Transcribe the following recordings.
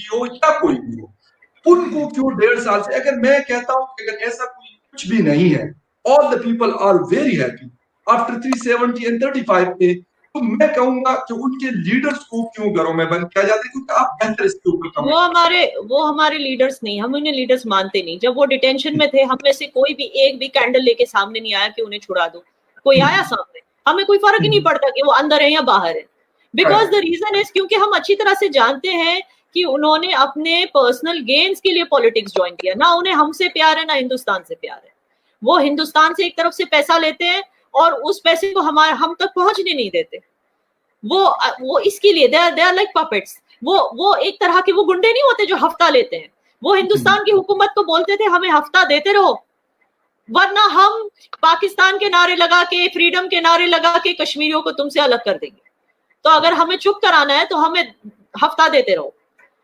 की हो या कोई भी हो, उनको क्यों 1.5 साल से, अगर मैं कहता हूँ कि अगर ऐसा कोई कुछ भी नहीं है, all the people are very happy after 370 and 35 पे, तो मैं कहूंगा कि उनके लीडर्स को क्यों घरों में बंद किया जाता है, क्योंकि आप बेहतर इसके ऊपर वो हमारे लीडर्स नहीं, हम उन्हें लीडर्स मानते नहीं। जब वो डिटेंशन में थे, हम में से कोई भी एक भी कैंडल लेके सामने नहीं आया कि उन्हें छुड़ा दो। कोई आया सामने? हमें कोई फर्क ही नहीं पड़ता कि वो अंदर है या बाहर है, बिकॉज द रीजन इज क्योंकि हम अच्छी तरह से जानते हैं कि उन्होंने अपने पर्सनल गेन्स के लिए पॉलिटिक्स ज्वाइन किया। ना उन्हें हमसे प्यार है, ना हिंदुस्तान से प्यार है। वो हिंदुस्तान से एक तरफ से पैसा लेते हैं और उस पैसे को हम तक पहुंचने नहीं देते। वो इसके लिए दे आर लाइक पपेट्स। वो एक तरह के वो गुंडे नहीं होते जो हफ्ता लेते हैं। वो हिंदुस्तान की हुकूमत को बोलते थे हमें हफ्ता देते रहो, वरना हम पाकिस्तान के नारे लगा के, फ्रीडम के नारे लगा के कश्मीरियों को तुमसे अलग कर देंगे। तो अगर हमें चुप कराना है तो हमें हफ्ता देते रहो।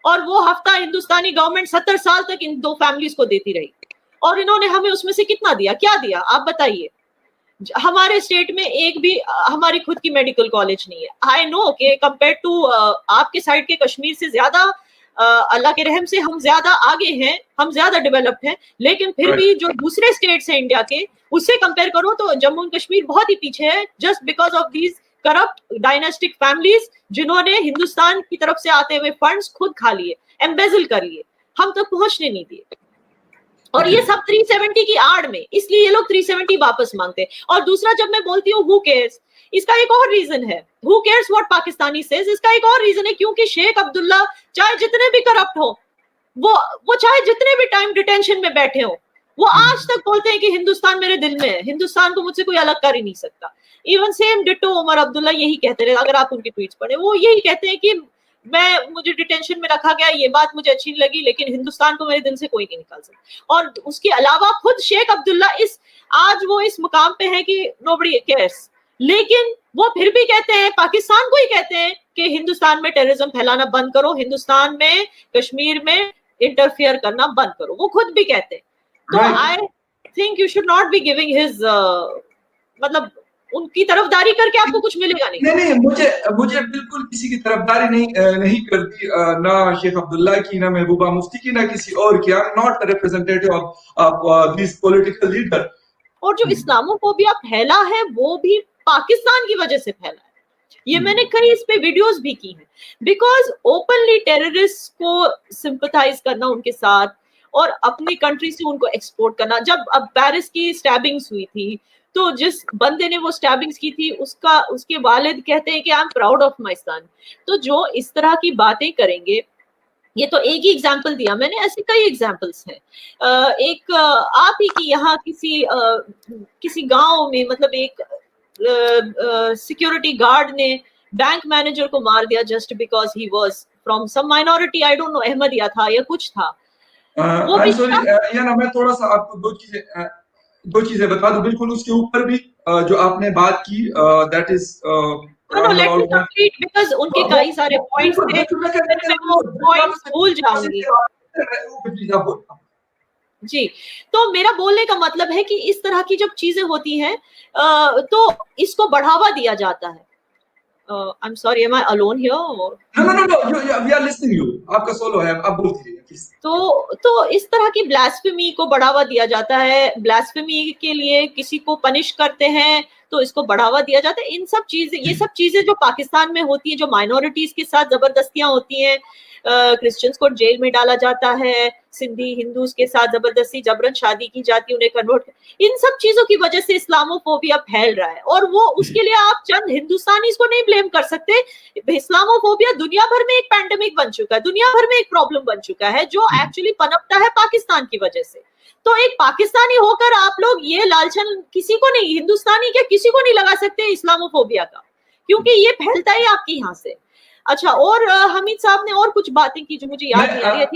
और वो हफ्ता हिंदुस्तानी गवर्नमेंट 70 साल तक इन दो फैमिलीज को देती रही, और इन्होंने हमें उसमें से कितना दिया, क्या दिया, आप बताइए। हमारे स्टेट में एक भी हमारी खुद की मेडिकल कॉलेज नहीं है। आई नो कि कंपेयर टू आपके साइड के कश्मीर से ज्यादा अल्लाह के रहम से हम ज्यादा आगे हैं, हम ज्यादा डेवलप्ड हैं, लेकिन फिर भी जो दूसरे स्टेट्स हैं इंडिया के, उससे कंपेयर करो तो जम्मू एंड कश्मीर बहुत ही पीछे है, just because of these corrupt dynastic families जिन्होंने हिंदुस्तान की तरफ से आते हुए फंड्स खुद खा लिए, एम्बेजल कर लिए, हम तक पहुंचने नहीं दिए। और ये सब 370 की आड़ में, इसलिए ये लोग 370 वापस मांगते हैं। और दूसरा, जब मैं बोलती हूँ हु केयर्स, इसका एक और रीजन है, who cares what Pakistani says, इसका एक और रीजन है क्योंकि शेख अब्दुल्ला चाहे जितने भी करप्ट हो, वो चाहे जितने भी टाइम डिटेंशन में बैठे हो, वो आज तक बोलते हैं कि हिंदुस्तान मेरे दिल में है, हिंदुस्तान को मुझसे कोई अलग कर ही नहीं सकता। Even same ditto Omar Abdullah यही कहते रहे, अगर आप उनकी ट्वीट्स पढ़े, वो यही कहते हैं कि मुझे डिटेंशन में रखा गया, ये बात मुझे अच्छी नहीं लगी, लेकिन हिंदुस्तान को मेरे दिल से कोई नहीं निकाल सकता। और उसके अलावा खुद शेख अब्दुल्ला आज वो इस मुकाम पे है कि नोबडी केयर्स, लेकिन वो फिर भी कहते हैं, पाकिस्तान को ही कहते हैं कि हिंदुस्तान में टेररिज्म फैलाना बंद करो, हिंदुस्तान में कश्मीर में इंटरफियर करना बंद करो, वो खुद भी कहते हैं। तो I think you should not be giving his मतलब उनकी तरफदारी करके आपको कुछ मिलेगा नहीं। नहीं, मुझे बिल्कुल किसी की तरफदारी नहीं करती, ना शेख अब्दुल्ला की, ना महबूबा मुफ्ती की, ना किसी और की। I am not representative of this political leader. और जो इस्लामोफोबिया फैला है वो भी पाकिस्तान की वजह से फैला है। ये मैंने कई इस पे वीडियोस भी की हैं, बिकॉज ओपनली टेररिस्ट को सिंपथाइज करना उनके साथ और अपनी कंट्री से उनको एक्सपोर्ट करना। जब अब पेरिस की स्टैबिंग्स हुई थी, तो जिस बंदे ने वो स्टैबिंग्स की थी उसके वालिद कहते हैं कि I am proud of my son. तो जो इस तरह की बातें करेंगे, ये तो एक ही एग्जाम्पल दिया मैंने, ऐसे कई एग्जाम्पल्स हैं। एक आप ही की यहाँ किसी गांव में, मतलब एक सिक्योरिटी गार्ड ने बैंक मैनेजर को मार दिया just because he was from some minority, I don't know, Ahmadiyya था या कुछ था। मैं थोड़ा सा आपको दो चीजें बता दूं। बिल्कुल उसके ऊपर भी जो आपने बात की, that is let me complete, because उनके कई सारे पॉइंट्स थे, मैं वो पॉइंट्स भूल जाऊंगी। जी, तो मेरा बोलने का मतलब है कि इस तरह की जब चीजें होती हैं तो इसको बढ़ावा दिया जाता है। I'm sorry, am I alone here? No, we are listening you. आपका सोलो है, आप बोलती रहिए। तो इस तरह की ब्लास्फेमी को बढ़ावा दिया जाता है, ब्लास्फेमी के लिए किसी को पनिश करते हैं तो इसको बढ़ावा दिया जाता है। ये सब चीजें जो पाकिस्तान में होती है, जो माइनॉरिटीज के साथ जबरदस्तियां होती हैं, क्रिश्चियंस को जेल में डाला जाता है, सिंधी हिंदूज के साथ जबरदस्ती जबरन शादी की जाती है, उन्हें कन्वर्ट, इन सब चीजों की वजह से इस्लामोफोबिया फैल रहा है। और वो उसके लिए आप चंद हिंदुस्तानीज को नहीं ब्लेम कर सकते। इस्लामोफोबिया दुनिया भर में एक पैंडेमिक बन चुका है, दुनिया भर में एक प्रॉब्लम बन चुका है, जो एक्चुअली पनपता है पाकिस्तान की वजह से। तो एक पाकिस्तानी होकर आप लोग ये लालचन किसी को नहीं, हिंदुस्तानी क्या किसी को नहीं लगा सकते इस्लामोफोबिया का, क्योंकि ये फैलता ही आपके यहाँ से। अच्छा, और हमीद साहब ने और कुछ बातें की जो मुझे याद नहीं आ रही थी।